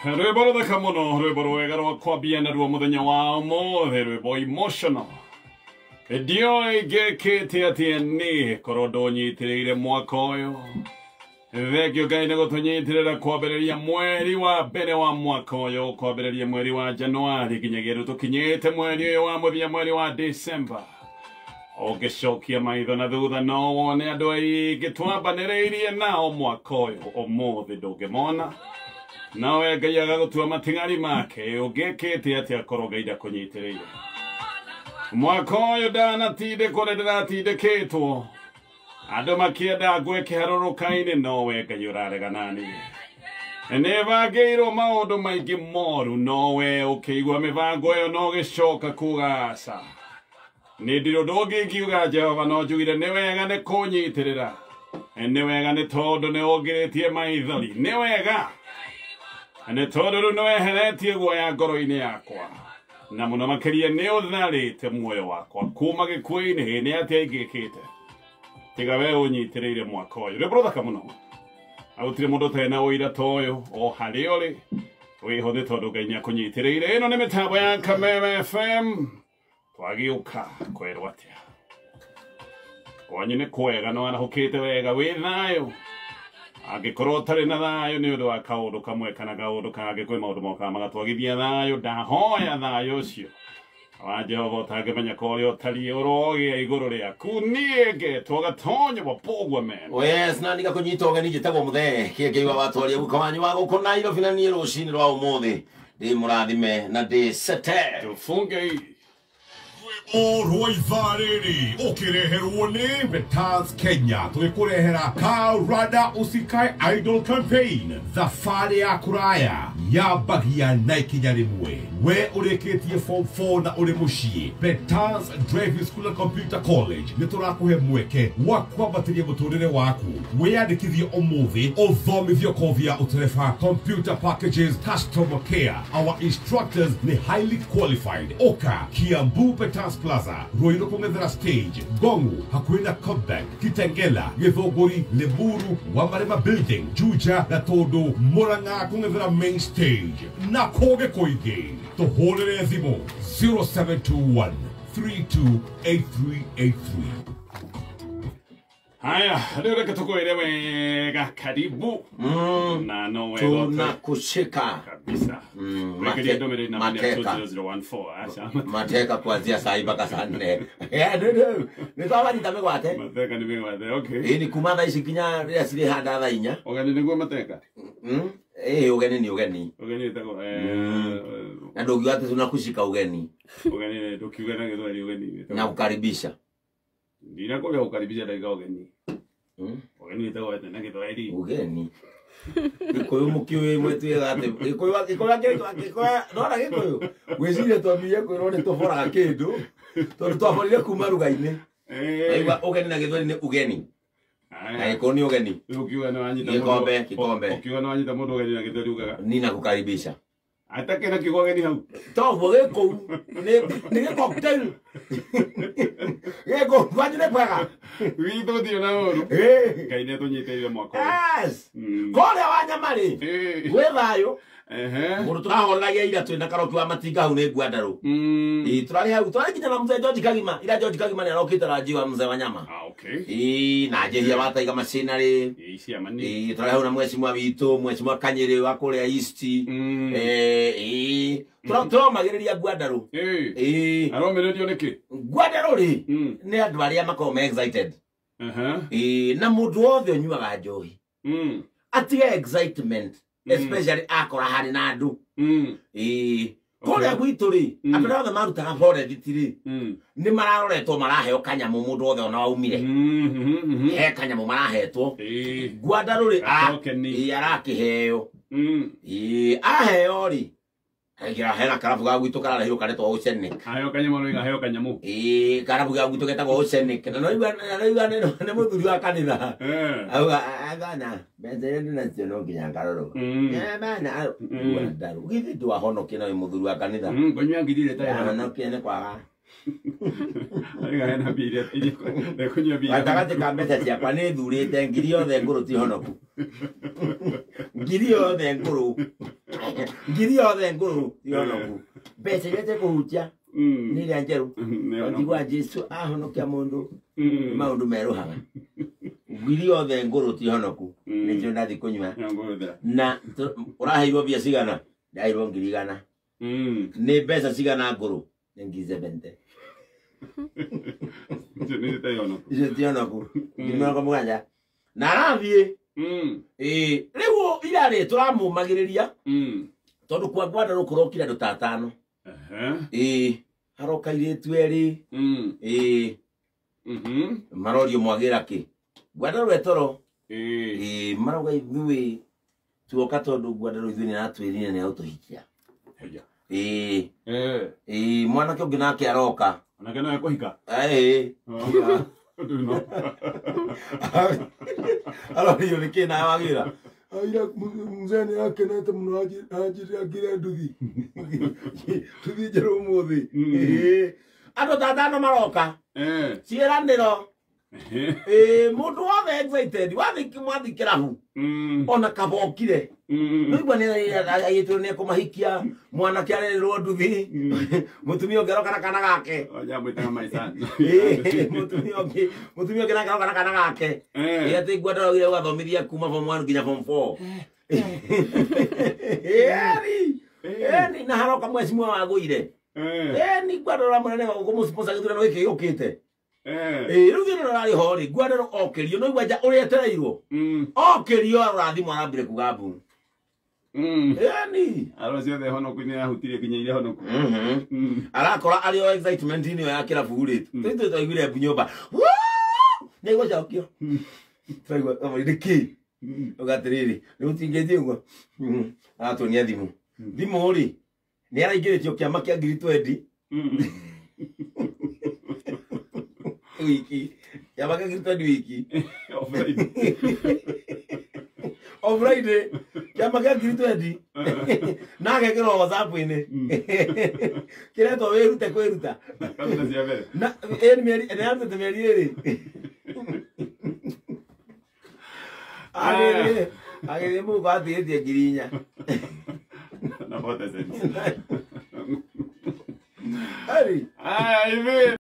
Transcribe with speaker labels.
Speaker 1: Rwĩmbo rũthaka mũno, rwĩmbo rwega rwa kwambia naruo mũthenya wa ũmũthĩ, rwĩmbo emotional. Ndiũĩ ngĩkĩte atĩa nĩ korwo ndũnyitĩrĩire mwaka ũyũ. Thengio Ngai nĩ gũtũnyitĩrĩra kwambĩrĩria mweri wa mbere wa mwaka ũyũ, kwambĩrĩria mweri wa Januari nginyagia rĩu tũkinyĩte mweri ũyũ wa mũthia, mweri wa December. Ũngĩcokia maitho na thutha no wone andũ aingĩ twambanĩrĩirie nao mwaka ũyũ, ũmũthĩ ndũngĩmona. Nawe Ngai agagũtua matigari make, ũngĩkĩte atĩa korwo Ngai ndakũnyitĩrĩire. Mwaka ũyũ ndanatindĩkwo nĩ ndĩratindĩkĩtwo. Andũ makĩenda ngwe kĩharũrũka-inĩ, nowe Ngai ũrarega naniĩ. Nĩbangĩirwo maũndũ maingĩ moru, nowe ũkĩigua mĩbango ĩyo no gĩcoka kuuga aca. Nĩ ndirĩ ũndũ ũngĩ ingiuga Jehova, no njugire nĩ wega nĩ kũnyitĩrĩra. Nĩ wega nĩ tondũ nĩ wongĩrĩtie maithori. Nĩ wega nĩ tondũ rĩu nĩ weheretie guoya ngoro-inĩ yakwa. Na mũno makĩria nĩ ũtharĩte muoyo wakwa kuma gĩkuũ-inĩ. Nĩ atĩa ingĩkĩte tiga we ũnyitĩrĩire mwaka ũyũ. Rwĩmbo rũthaka mũno. Gũtirĩ mũndũ ũtarĩ na ũira ta ũyũ, o harĩa ũrĩ wĩho nĩ tondũ Ngai nĩakũnyitĩrĩire. Ĩno nĩ mĩtambo ya Kameme FM. Twagĩũka kwerwo atĩa kwanyu nĩ kwega, no arahũkĩte wega, wĩ thayũ. Angĩkorwo ũtarĩ na thayũ nĩ ũndũ wa kaũndũ kamwe kana kaũndũ kangĩ, kwĩ maũndũ mokaga magatwagithia thayũ. Ndahoya thayũ ũcio wa Jehova ũtangĩmenya kũrĩa ũtariĩ ũrogĩa igũrũ rĩaku. Niĩ ngetwo Gatonywo Pogwa man.
Speaker 2: Yes, na nika kũnyita ũgeni njĩtagwo Mũthee kĩengei wa watwaria guka wanyu wa gũkũ Nairobi, na niĩ rũcinĩ rwa ũmũthĩ ndĩ mũrathime na ndĩ sete.
Speaker 1: Tũfunge
Speaker 3: rwa ithaa rĩrĩ ũkĩreherwo nĩ Betans Kenya, tũgĩkũrehera Kaurada Usikae Idol Campaign, thabarĩ ya kũraya yambagia na ikinya rĩmwe. We ũrĩkĩtie form 4 na ũrĩ mũciĩ, Betans Driving School and Computer College nĩ tũrakũhe mweke wa kwambatĩria mũtũrĩre waku. Wĩyandĩkithie ũmũthĩ ũthomithio kothi ya ũtereba, computer packages, customer care. Our instructors nĩ highly qualified. Oka Kiambu Betans Plaza, Roiro kũng'ethera stage, Gongu hakuhĩ na Kodak, Kitengela, Gĩthũngũri, Limuru, Wamarema Building, Juja na Tondũ, Mũrang'a kũng'ethera main stage. Na kũgĩ kũingĩ tũhũrĩre thimũ 0721 328383.
Speaker 1: haya, rĩu reke tũkwĩre wega karibu. Na no wega
Speaker 2: Tunakushika
Speaker 1: kabisa. Wekeria ndũmĩrĩri na mania 20014.
Speaker 2: mateka kuanzia saa 7 mpaka saa 4. Nĩ twawanyita mĩgwate.
Speaker 1: Mateka nĩ mĩgwate, okay.
Speaker 2: Ĩĩ nĩ kuma thaa ici nginya rĩrĩa cirĩ handa thaa 4.
Speaker 1: Ũgeni nĩguo mateka?
Speaker 2: Ũgeni nĩ ũgeni.
Speaker 1: Ũgeni ĩtagwo
Speaker 2: Na ndũngiuga atĩ tunakushika ũgeni.
Speaker 1: Ũgeni ndũkiuga na Gĩthwaĩri ũgeni.
Speaker 2: Na kukaribisha.
Speaker 1: Ndinakwambia kukaribisha dakika ũgeni. Ũgeni ĩtagwo atĩ na Gĩthwaĩri.
Speaker 2: Ũgeni. Gĩkũyũ mũkĩũĩ mwĩtuĩga atĩ Gĩkũyũ nona Gĩkũyũ gwĩciria twambire kwĩrwo nĩ tũboraga kĩndũ tondũ twaborire kuma ruga-inĩ. Aigua ũgeni na Gĩthwaĩri nĩ ũgeni. Na Gĩkũyũ nĩ ũgeni.
Speaker 1: Ukiuga nĩ wanyita
Speaker 2: Gĩkombe, gĩkombe.
Speaker 1: Ukiuga nĩ wanyita mũndũ ũgeni na Gĩthwaĩri ugaga
Speaker 2: nina kukaribisha.
Speaker 1: atakĩ na kiugo ũgeni hau.
Speaker 2: Toguo Gĩkũyũ nĩ cocktail. Gĩkũyũ kwanyu nĩ kwega.
Speaker 1: Witũ ndio na ũru. Ngai nĩ atũnyitĩrĩire mwaka ũyũ.
Speaker 2: Yes. Kũrĩa wa Nyamarĩ gwĩ thayũ. Mũndũ tũrahoreragia ira twĩna karoki wa matinga hau nĩ Ngwandaru. Tũrarĩ hau tũrarĩ nginya na mzee George Kagima. Ira George Kagima nĩ arokĩte ranji wa mzee wa nyama.
Speaker 1: Okay.
Speaker 2: Na njehia wa Taiga machinery. Tũrarĩ hau na mheshimiwa witũ, mheshimiwa Kanyĩrĩ wa kũrĩa East. Tũromagĩrĩria Ngwandaru.
Speaker 1: Aromĩrĩrio nĩkĩ?
Speaker 2: Ngwandaru rĩ nĩ andũ arĩa makoragwo me excited. Na mũndũ wothe ũnyuaga njohi atiga excitement, especially akora harĩ na andũ. Kũrĩa gwitũ rĩ andũ arĩa othe marutaga forest rĩ nĩ mararoretwo maraheo kanyamũ, mũndũ wothe ona waumire he kanyamũ marahetwo. Ngwandaru rĩ arakĩheo aheo rĩ Agira hena karabu ga gwitũ kararahirwo karetwo Oceanic.
Speaker 1: Aheo kanyamũ rĩ aheo kanyamũ.
Speaker 2: Karabu ga gwitũ getagwo Oceanic. Na no igwa nĩ mũthuri wa kanitha. Auga agana mbenze nĩ nacio no nginya ngaroro. Bana Ngwandaru. Githĩ ndwahonokia na mũthuri wa kanitha.
Speaker 1: Ngonyua ngirire ta
Speaker 2: honokia nĩ kwaga.
Speaker 1: Aiga hena biria ne kunywa biria.
Speaker 2: Gatagati ka mbeca ciakwa nĩ thurĩte ngiri yothe ngũrũ ti honoku. Ngiri yothe ngũrũ. Ngiri yothe ngũrũ ti honoku. Mbeca iria tekũhutia nĩ iria njerũ. Otigwa Jesu ahonokia mũndũ maũndũ merũhaga. Ngiri yothe ngũrũ ti honoku. Nĩkĩo ndathi kũnyua. Na ũraheirwo mbia cigana? Ndaheirwo ngiri 100. Nĩ mbeca cigana ngũrũ? Nĩ ngiri 70. Icio ti honoku. Ngiri 70. Na arathiĩ rĩu irarĩ tũramũmagĩrĩria tondũ kwa Ngwandaru kũrokire andũ ta 5. Haroka airitu erĩ marorio mwagira kĩ Ngwandaru etoro marauga ithuĩ tuoka tondũ Ngwandaru ithuĩ nĩaratwĩrire nĩagũtũhikia. Mwanake ũngĩ nake aroka
Speaker 1: onake no ekũhika.
Speaker 2: Arorio nĩkĩ nawe wagĩra
Speaker 4: aira mzee nĩakenete mũno anjĩrĩra ngĩre nduthi nduthi njerũ ũmũthĩ.
Speaker 2: Andũ ta 5 maroka ciĩranĩro mũndũ wothe excited mwathikĩra hu ona kabokire nĩigua airitu niekumahikia mwanake arerĩrwo nduthi mũtumia ũngĩ aroka na kana gake mũtumia ũngĩ nake aroka na kana gake atĩ Ngwandaru augire gũgathomithia kuma form 1 nginya form 4. Na haroka mwecimu wagũire nĩ Ngwandaru amũnene kũmũsponsor gĩthurano gĩkĩ gĩũkĩte. Rĩu thĩinĩ rarĩ ho rĩ Ngwandaru okĩrio no igua nja ũrĩa etereirwo okĩrio arathimwo arambire kuga mbu.
Speaker 1: Aro ciothe honoku nĩ ahutirie nginya iria honoku.
Speaker 2: Arakora arĩ o excitement inĩ ya kĩrabu rĩ tũitũ twaiguire mbu nyũmba nĩ gũcokio twaigua nĩkĩ ũgatirĩrĩ rĩu tingĩthiĩ ũguo aratuonia thimũ rĩ nĩ araingĩrĩtio kĩama kĩa ngiri 20 wiki kĩama kĩa ngiri 20 wiki o Friday kĩama kĩa ngiri 20 na agekĩrwo WhatsApp-inĩ kĩretwo wĩrute kwĩruta na nĩarutĩte mĩeri 2 agĩthiĩ mũhuko atigĩtie ngiri 4.